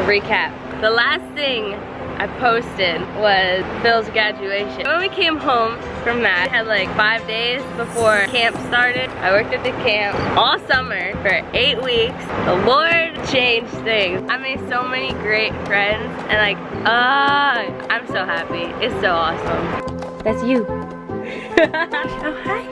recap. The last thing I posted was Phil's graduation. When we came home from that, we had like 5 days before camp started. I worked at the camp all summer for 8 weeks. The Lord changed things. I made so many great friends and like, I'm so happy. It's so awesome. That's you. Oh, hi.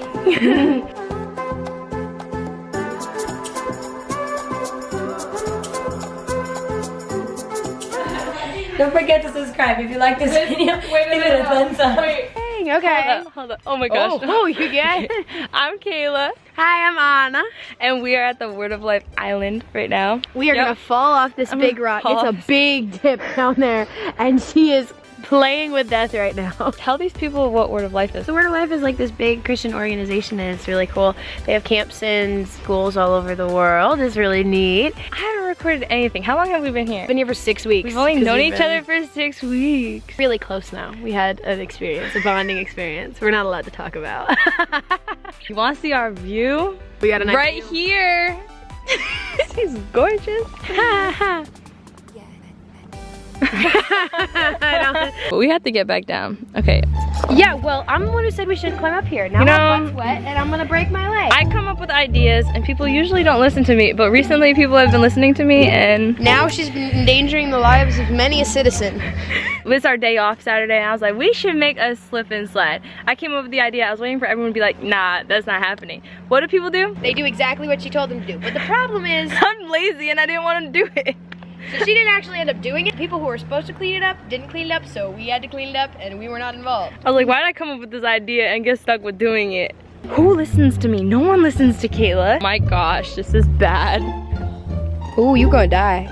Don't forget to subscribe if you like this video. Give it a thumbs up. Wait. Okay. Hold on. Oh my gosh. Oh, you get it? I'm Kayla. Hi, I'm Anna. And we are at the Word of Life Island right now. We are gonna fall off this big rock. It's a big dip down there, and she is playing with death right now. Tell these people what Word of Life is. The Word of Life is like this big Christian organization, and it's really cool. They have camps in schools all over the world. It's really neat. I haven't recorded anything. How long have we been here? Been here for 6 weeks. We've only known each other for 6 weeks. Really close now. We had an experience, a bonding experience. We're not allowed to talk about. You want to see our view? We got a nice right view. Here. She's gorgeous. But we have to get back down. Okay. Yeah, well, I'm the one who said we should climb up here. Now my butt's wet and I'm gonna break my leg. I come up with ideas and people usually don't listen to me, but recently people have been listening to me and now she's been endangering the lives of many a citizen. It's our day off Saturday and I was like, we should make a slip and slide. I came up with the idea. I was waiting for everyone to be like, nah, that's not happening. What do people do? They do exactly what she told them to do. But the problem is I'm lazy and I didn't want to do it. So she didn't actually end up doing it. People who were supposed to clean it up didn't clean it up, so we had to clean it up and we were not involved. I was like, why did I come up with this idea and get stuck with doing it? Who listens to me? No one listens to Kayla. My gosh, this is bad. Ooh, you gonna die.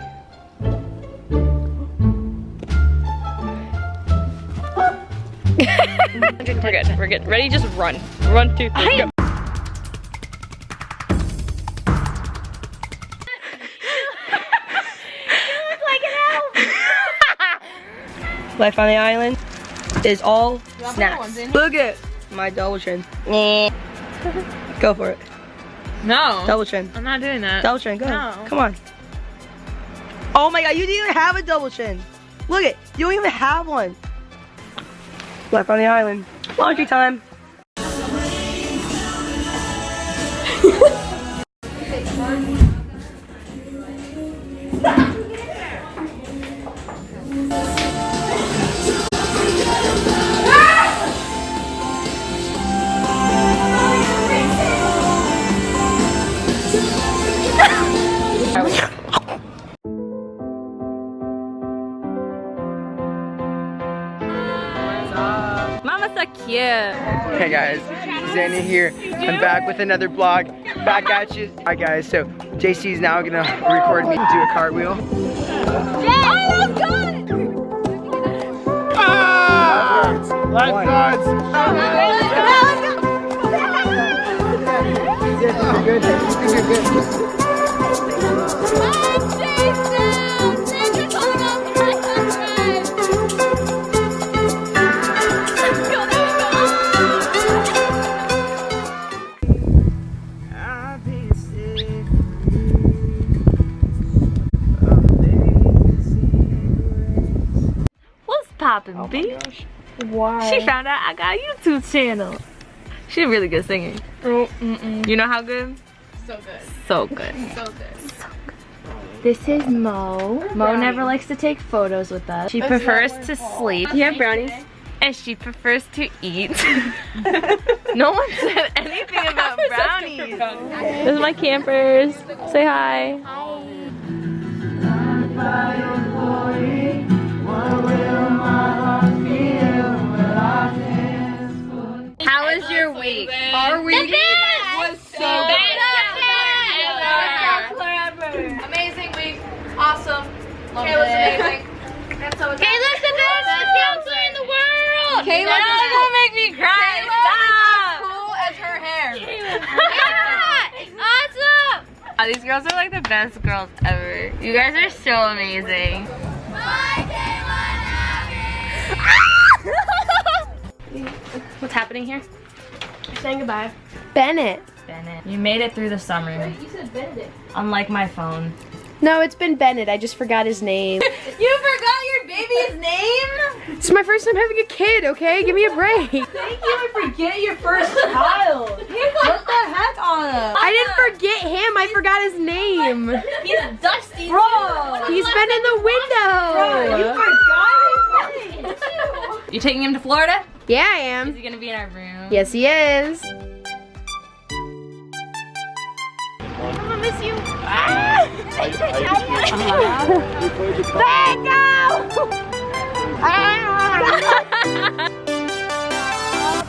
We're good. Ready? Just run. 1, 2, 3, go. Life on the island is all snacks. Look at my double chin. Go for it. No. Double chin. I'm not doing that. Double chin, go. No. Come on. Oh my god, you didn't even have a double chin. Look it, you don't even have one. Life on the island. Laundry time. Mama's so cute. Hey guys, Zanny here. I'm back with another vlog. Back at you. Alright guys, so JC is now gonna record me do a cartwheel. Lifeguards! What's poppin', B? Why? She found out I got a YouTube channel. She's a really good singer. You know how good? So good. So good. So good. This is Mo. Mo never likes to take photos with us. She prefers to sleep. You have brownies? And she prefers to eat. No one said anything about brownies. This is my campers. Say hi. How was your week? Our week was so bad. Amazing week. Awesome. Kayla's amazing. Kayla's the best counselor in the world. Kayla, you're gonna make me cry. Stop. Cool as her hair. Yeah, it's awesome. Oh, these girls are like the best girls ever. You guys are so amazing. What's happening here? Saying goodbye. Bennett. Bennett. You made it through the summer. You said Benedict. Unlike my phone. No, it's been Bennett. I just forgot his name. You forgot your baby's name? It's my first time having a kid, okay? Give me a break. Thank you for forget your first child. What the heck, Anna? I didn't forget him. I forgot his name. He's Dusty. Bro. He's been in the window. You forgot? You taking him to Florida? Yeah, I Is am. he gonna be in our room? Yes, he is. I'm gonna miss you. Let go!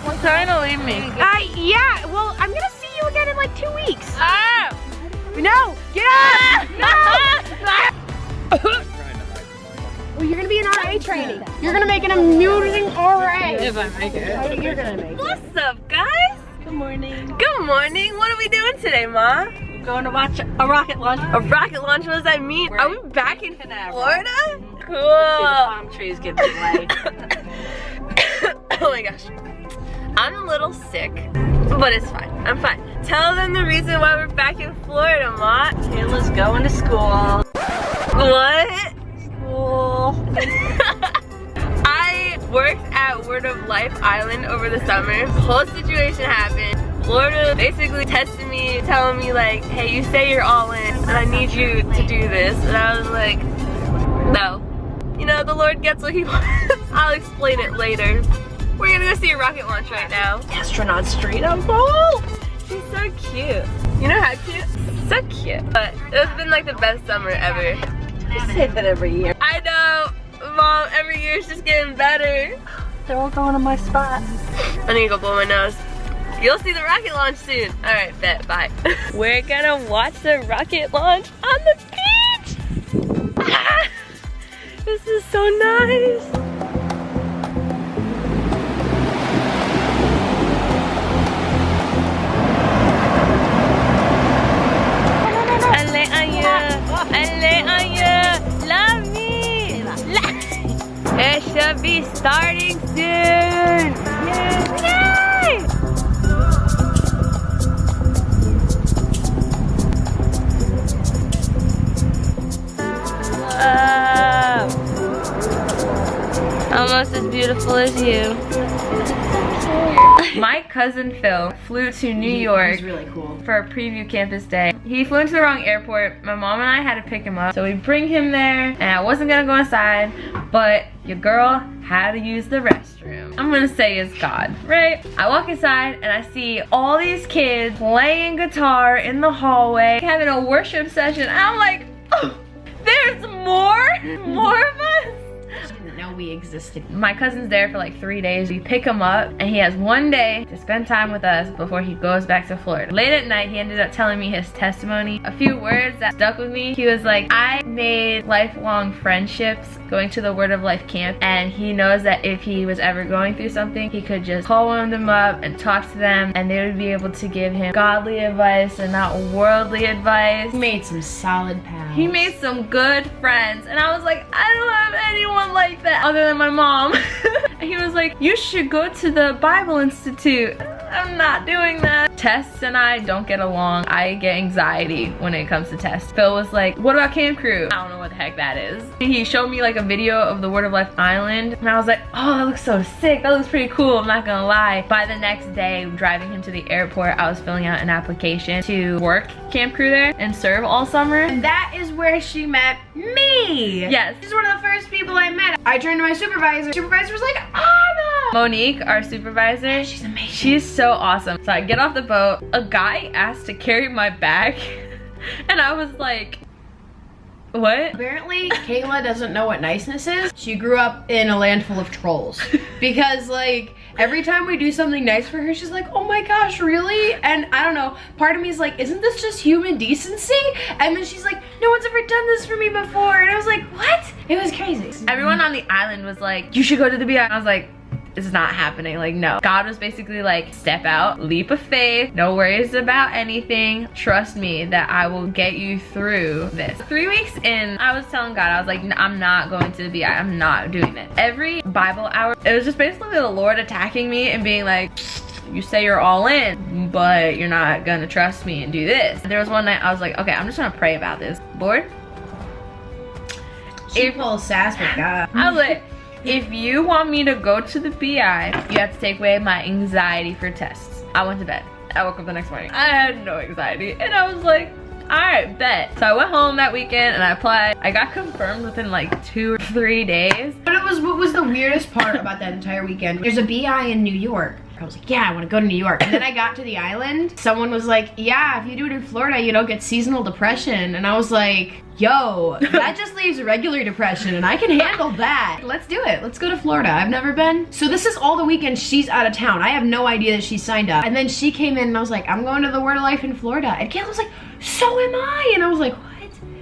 What's trying to leave me? Yeah, well, I'm gonna see you again in like 2 weeks. Ah! No, get up! No! Well, you're gonna be in RA training. You're gonna make an amusing RA. If I make it. You're gonna make it. What's up, guys? Good morning. Good morning. What are we doing today, Ma? Going to watch a rocket launch. A rocket launch? What does that mean? Are we back in Canaveral. Florida? See the Cool. palm trees get away. Oh my gosh. I'm a little sick, but it's fine. I'm fine. Tell them the reason why we're back in Florida, Ma. Kayla's going to school. What? School. I worked at Word of Life Island over the summer. Whole situation happened. Florida basically tested me, telling me like, hey, you say you're all in, and I need you to do this. And I was like, no. You know, the Lord gets what he wants. I'll explain it later. We're gonna go see a rocket launch right now. Astronaut Street on Bowl. She's so cute. You know how cute? So cute. But it's been like the best summer ever. I say that every year. I know, Mom, every year it's just getting better. They're all going to my spot. I need to go blow my nose. You'll see the rocket launch soon. All right, bet, bye. We're gonna watch the rocket launch on the beach. Ah, this is so nice. Allez, aïe, love me. It should be starting soon. Yay! Almost as beautiful as you. My cousin Phil flew to New York. He's really cool. For a preview campus day. He flew into the wrong airport. My mom and I had to pick him up. So we bring him there, and I wasn't gonna go inside, but your girl had to use the restroom. I'm gonna say it's God, right? I walk inside and I see all these kids playing guitar in the hallway, having a worship session. And I'm like, oh, there's more of us. Didn't know we existed. My cousin's there for like 3 days. We pick him up and he has 1 day to spend time with us before he goes back to Florida. Late at night, he ended up telling me his testimony. A few words that stuck with me. He was like, I made lifelong friendships going to the Word of Life camp, and he knows that if he was ever going through something, he could just call one of them up and talk to them, and they would be able to give him godly advice and not worldly advice. He made some solid pals. He made some good friends, and I was like, I don't have anyone like that other than my mom. And he was like, you should go to the Bible Institute. I'm not doing that. Tess and I don't get along. I get anxiety when it comes to tests. Phil was like, what about Camp Crew? I don't know what the heck that is. He showed me like a video of the Word of Life Island, and I was like, oh, that looks so sick. That looks pretty cool, I'm not gonna lie. By the next day, driving him to the airport, I was filling out an application to work Camp Crew there and serve all summer. And that is where she met me. Yes. She's one of the first people I met. I turned to my supervisor. Supervisor was like, Anna! Monique, our supervisor, She's amazing. she's so awesome. So I get off the boat, a guy asked to carry my bag, and I was like, what? Apparently, Kayla doesn't know what niceness is. She grew up in a land full of trolls. Because like, every time we do something nice for her, she's like, oh my gosh, really? And I don't know, part of me is like, isn't this just human decency? And then she's like, no one's ever done this for me before. And I was like, what? It was crazy. Everyone on the island was like, you should go to the BI. I was like, it's not happening, like no. God was basically like, step out, leap of faith, no worries about anything. Trust me that I will get you through this. 3 weeks in, I was telling God, I was like, I'm not going to the BI, I'm not doing it. Every Bible hour, it was just basically the Lord attacking me and being like, you say you're all in, but you're not gonna trust me and do this. There was one night I was like, okay, I'm just gonna pray about this. Lord, She pulls sass with God. I was like, if you want me to go to the BI, you have to take away my anxiety for tests. I went to bed. I woke up the next morning. I had no anxiety. And I was like, alright, bet. So I went home that weekend and I applied. I got confirmed within like 2 or 3 days. But what was the weirdest part about that entire weekend? There's a BI in New York. I was like, yeah, I want to go to New York. And then I got to the island. Someone was like, yeah, if you do it in Florida, you don't get seasonal depression. And I was like, yo, that just leaves regular depression and I can handle that. Let's do it. Let's go to Florida. I've never been. So this is all the weekend she's out of town. I have no idea that she signed up. And then she came in and I was like, I'm going to the Word of Life in Florida. And Kayla was like, so am I. And I was like, what?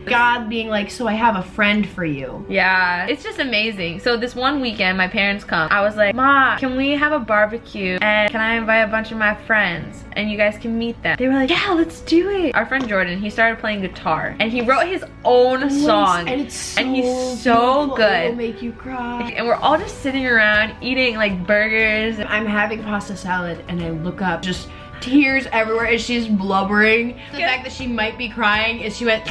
God being like, so I have a friend for you. Yeah, it's just amazing. So this one weekend, my parents come. I was like, Ma, can we have a barbecue? And can I invite a bunch of my friends? And you guys can meet them. They were like, yeah, let's do it. Our friend Jordan, he started playing guitar. And he wrote his own song. And it's so and he's so beautiful. good. It'll make you cry. And we're all just sitting around eating like burgers. I'm having pasta salad and I look up, just tears everywhere and she's blubbering. The fact that she might be crying is she went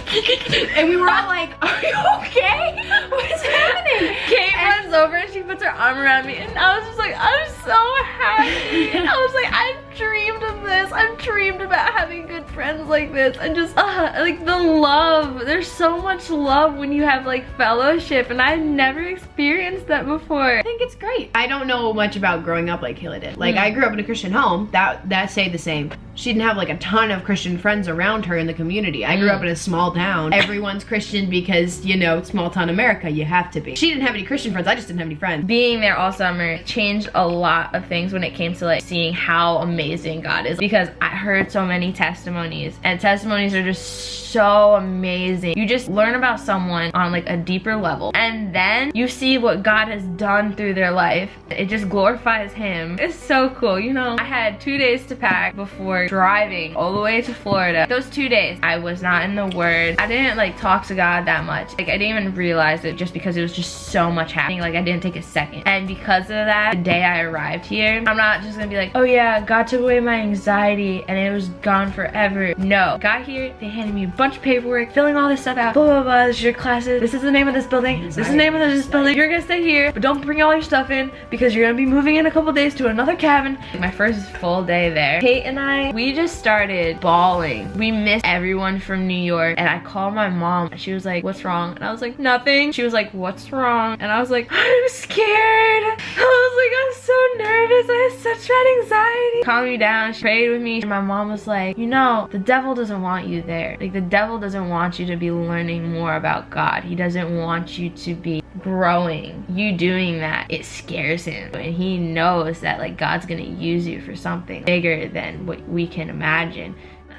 and we were all like, are you okay? What's happening? Kate runs over and she puts her arm around me and I was just like, I'm so happy. And I was like, I've dreamed of this. I've dreamed about having good friends like this and just like the love. There's so much love when you have like fellowship and I've never experienced that before. I think it's great. I don't know much about growing up like Kayla did. Like I grew up in a Christian home. That stayed the same. She didn't have like a ton of Christian friends around her in the community. I grew up in a small town. Everyone's Christian because, you know, small town America, you have to be. She didn't have any Christian friends. I just didn't have any friends. Being there all summer changed a lot of things when it came to like seeing how amazing God is, because I heard so many testimonies and testimonies are just so amazing. You just learn about someone on like a deeper level and then you see what God has done through their life. It just glorifies him. It's so cool. You know, I had 2 days to pack before driving all the way to Florida. Those 2 days I was not in the Word. I didn't like talk to God that much. Like I didn't even realize it just because it was just so much happening. Like I didn't take a second. And because of that, the day I arrived here, I'm not just gonna be like, oh yeah, God took away my anxiety and it was gone forever. No, got here, they handed me a bunch of paperwork, filling all this stuff out, blah blah blah, this is your classes, this is the name of this building, this is the name of this building, you're gonna stay here, but don't bring all your stuff in because you're gonna be moving in a couple days to another cabin. My first full day there, Kate and I, we just started bawling. We missed everyone from New York and I called my mom and she was like, what's wrong? And I was like, nothing. She was like, what's wrong? And I was like, I'm scared. I was like, I'm so nervous. I have such bad anxiety. Calmed me down. She prayed with me. And my mom was like, you know, the devil doesn't want you there. Like the devil doesn't want you to be learning more about God. He doesn't want you to be growing. You doing that, it scares him. And he knows that like God's gonna use you for something bigger than what we can imagine.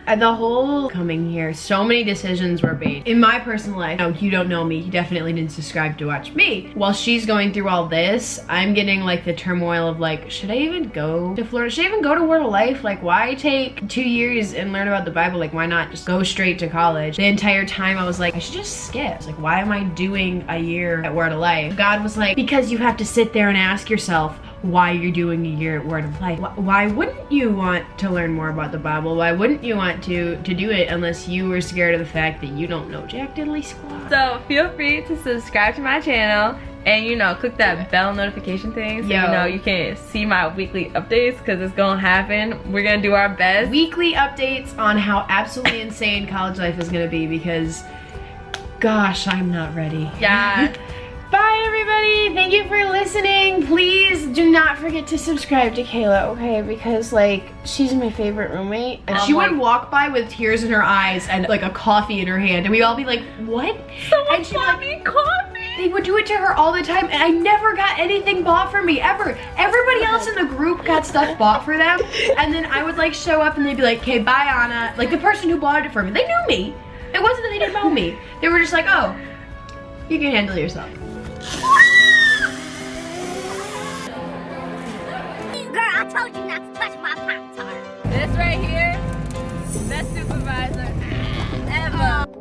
The whole coming here, so many decisions were made. In my personal life, no, you don't know me, you definitely didn't subscribe to watch me. While she's going through all this, I'm getting like the turmoil of like, should I even go to Florida? Should I even go to Word of Life? Like why take 2 years and learn about the Bible? Like why not just go straight to college? The entire time I was like, I should just skip. I was like, why am I doing a year at Word of Life? God was like, because you have to sit there and ask yourself, why you're doing a year at Word of Life. Why wouldn't you want to learn more about the Bible? Why wouldn't you want to do it unless you were scared of the fact that you don't know jack diddly squat? So feel free to subscribe to my channel and you know, click that bell notification thing so you know you can see my weekly updates because it's gonna happen. We're gonna do our best. Weekly updates on how absolutely insane college life is gonna be because gosh, I'm not ready. Yeah. Bye everybody, thank you for listening. Please do not forget to subscribe to Kayla, okay? Because like, she's my favorite roommate. And she would walk by with tears in her eyes and like a coffee in her hand and we'd all be like, what? Someone bought me coffee! They would do it to her all the time and I never got anything bought for me, ever. Everybody else in the group got stuff bought for them and then I would like show up and they'd be like, okay, bye Anna. Like the person who bought it for me, they knew me. It wasn't that they didn't know me. They were just like, oh, you can handle yourself. Girl, I told you not to touch my Pop-Tart. This right here, best supervisor ever.